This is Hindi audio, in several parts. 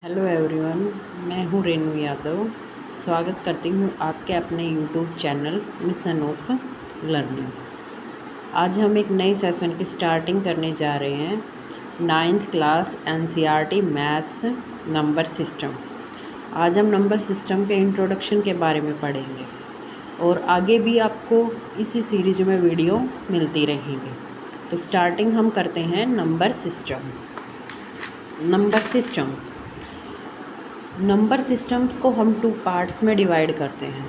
हेलो एवरीवन, मैं हूँ रेनू यादव। स्वागत करती हूँ आपके अपने YouTube channel mission of learning. आज हम एक नए सेशन की स्टार्टिंग करने जा रहे हैं। 9th class NCERT maths number system. आज हम नंबर सिस्टम के इंट्रोडक्शन के बारे में पढ़ेंगे और आगे भी आपको इसी सीरीज में वीडियो मिलती रहेंगी। तो स्टार्टिंग हम करते हैं नंबर सिस्टम। नंबर सिस्टम्स को हम 2 पार्ट्स में डिवाइड करते हैं।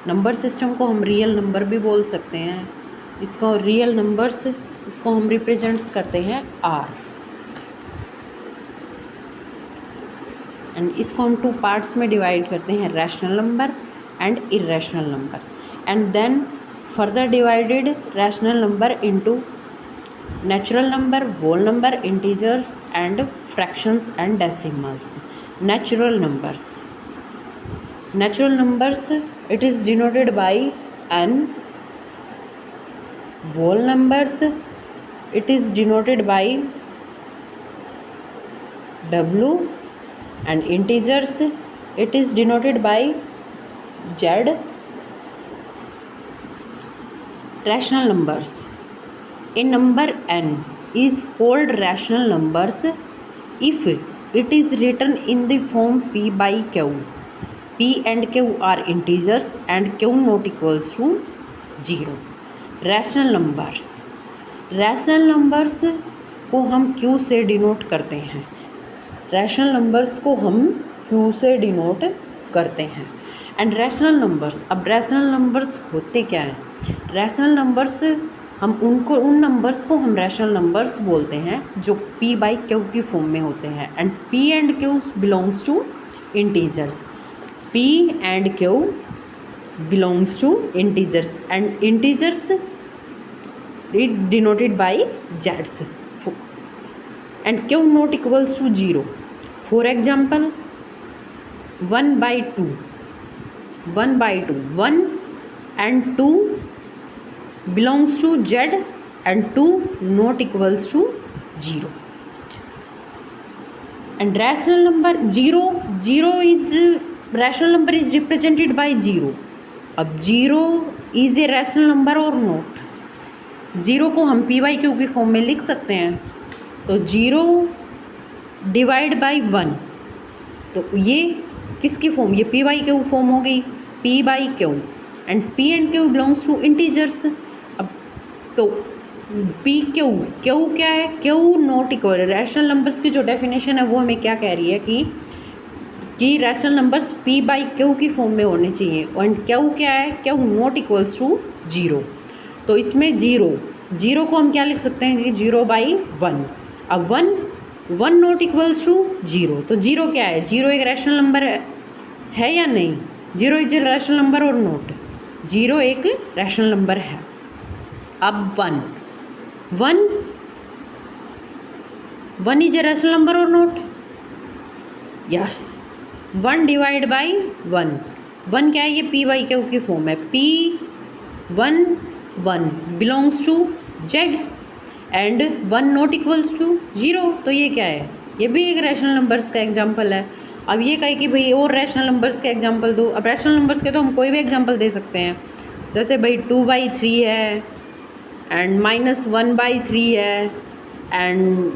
नंबर सिस्टम को हम रियल नंबर भी बोल सकते हैं। इसको रियल नंबर्स इसको हम रिप्रेजेंट्स करते हैं आर, एंड इसको हम 2 पार्ट्स में डिवाइड करते हैं, rational number and irrational number, and then further divided rational number into natural number, whole number, integers and fractions and decimals. Natural numbers, it is denoted by n. Whole numbers, it is denoted by w, and integers, it is denoted by z. Rational numbers, a number n is called rational numbers if it is written in the form p by q. p and q are integers and q not equals to 0. rational numbers को हम q से डिनोट करते हैं। रैशनल नंबर्स को हम q से डिनोट करते हैं। एंड रैशनल नंबर्स, अब रैशनल नंबर्स होते क्या हैं? रैशनल नंबर्स हम उन नंबर्स को हम रैशनल नंबर्स बोलते हैं जो p बाई क्यू की फॉर्म में होते हैं। And p and q belongs to integers. p and q belongs to इंटीजर्स and integers it denoted by z's and q not equals to 0। For example 1/2, 1 and 2 belongs to z and 2 not equals to 0. And rational number 0 is rational number is represented by 0. अब 0 is a rational number or not? 0 को हम p by q की फॉर्म में लिख सकते हैं। तो 0 डिवाइड बाई 1, तो ये किसकी फॉर्म? ये p by q फॉर्म हो गई, p by q, and p and q belongs to integers. अब तो p q क्या है? q not equal. Rational numbers की जो डेफिनेशन है वो हमें क्या कह रही है कि rational numbers p by q की फॉर्म में होने चाहिए। एंड q क्या है? q not equals to 0। तो इसमें 0 को हम क्या लिख सकते हैं कि 0/1। अब 1 नॉट इक्वल्स टू 0, तो 0 क्या है? 0 एक रैशनल नंबर है या नहीं? 0 इज ए रैशनल नंबर और नोट? 0 एक रैशनल नंबर है। अब 1 इज ए रैशनल नंबर और नोट? यस। 1 डिवाइड बाई 1 क्या है? ये p बाई क्यू की फॉर्म है। p 1 belongs to z and 1 not equals to 0, तो ये क्या है? ये भी एक रैशनल नंबर्स का एग्जाम्पल है। अब ये कहे कि भाई और रैशनल नंबर्स के एग्जांपल दो। अब रैशनल नंबर्स के तो हम कोई भी एग्जांपल दे सकते हैं, जैसे भाई 2/3 है एंड -1/3 है एंड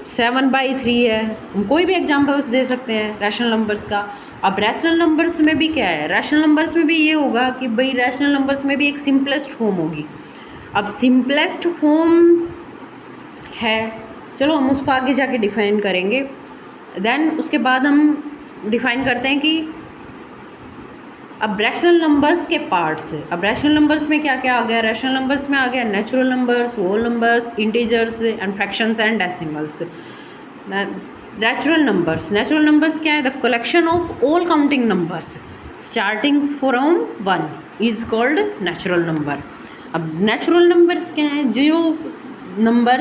7/3 है। हम कोई भी एग्जांपल्स दे सकते हैं रैशनल नंबर्स का। अब रैशनल नंबर्स में भी क्या है? रैशनल नंबर्स में भी ये होगा कि भाई रैशनल नंबर्स में भी एक सिंपलेस्ट फॉर्म होगी। अब सिंपलेस्ट फॉर्म है, चलो हम उसको आगे जाके डिफाइन करेंगे। देन उसके बाद हम डिफाइन करते हैं कि अब रैशनल नंबर्स के पार्ट्स। अब रैशनल नंबर्स में क्या क्या आ गया? रैशनल नंबर्स में आ गया natural numbers, whole numbers, integers and fractions and decimals. Natural numbers क्या है? The collection of all counting numbers starting from 1 is called natural number. अब नेचुरल नंबर्स क्या है? जो नंबर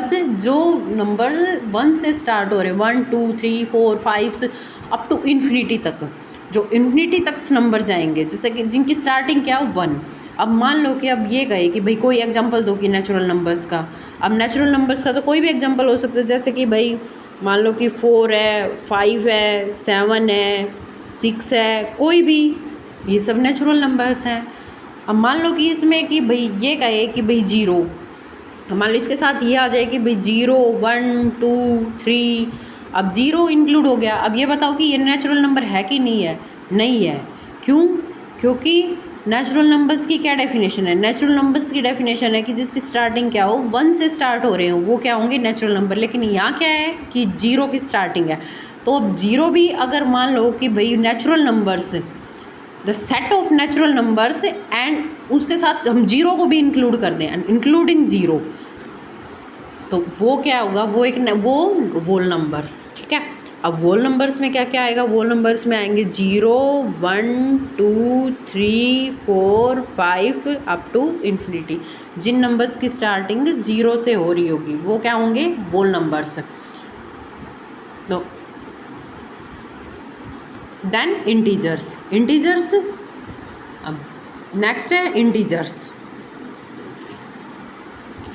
1 से स्टार्ट हो रहे, 1 2 3 4 5 अप टू इन्फिनिटी तक, जो इन्फिनिटी तक नंबर जाएंगे, जैसे कि जिनकी स्टार्टिंग क्या हो 1। अब मान लो कि अब ये कहे कि भाई कोई एग्जांपल दो कि नेचुरल नंबर्स का। अब नेचुरल नंबर्स का तो कोई भी एग्जांपल हो सकता है, जैसे कि भाई मान लो कि 4 है, 5 है, 7 है, 6 है, कोई भी, ये सब नेचुरल नंबर्स हैं। अब मान लो कि इसमें कि भाई ये कहे कि भाई 0, मान लो इसके साथ ये आ जाए कि भाई 0, 1, 2, 3, अब 0 इंक्लूड हो गया। अब ये बताओ कि ये नेचुरल नंबर है कि नहीं है? नहीं है। क्यों? क्योंकि नेचुरल नंबर्स की क्या डेफिनेशन है? नेचुरल नंबर्स की डेफिनेशन है कि जिसकी स्टार्टिंग क्या हो, 1 से स्टार्ट हो रहे हो, वो क्या होंगे? Natural number. लेकिन यहाँ क्या है कि 0 की स्टार्टिंग है। तो अब 0 भी अगर मान लो कि भाई natural numbers, the set of natural numbers, and उसके साथ हम 0 को भी इंक्लूड कर दें, इंक्लूडिंग 0, तो वो क्या होगा? वो एक वो वोल नंबर्स। ठीक है, अब वोल नंबर्स में क्या क्या आएगा? वोल नंबर्स में आएंगे 0, 1, 2, 3, 4, 5 अप टू इन्फिनिटी। जिन नंबर्स की स्टार्टिंग 0 से हो रही होगी वो क्या होंगे? Whole numbers. तो देन इंटीजर्स। इंटीजर्स, अब नेक्स्ट है इंटीजर्स।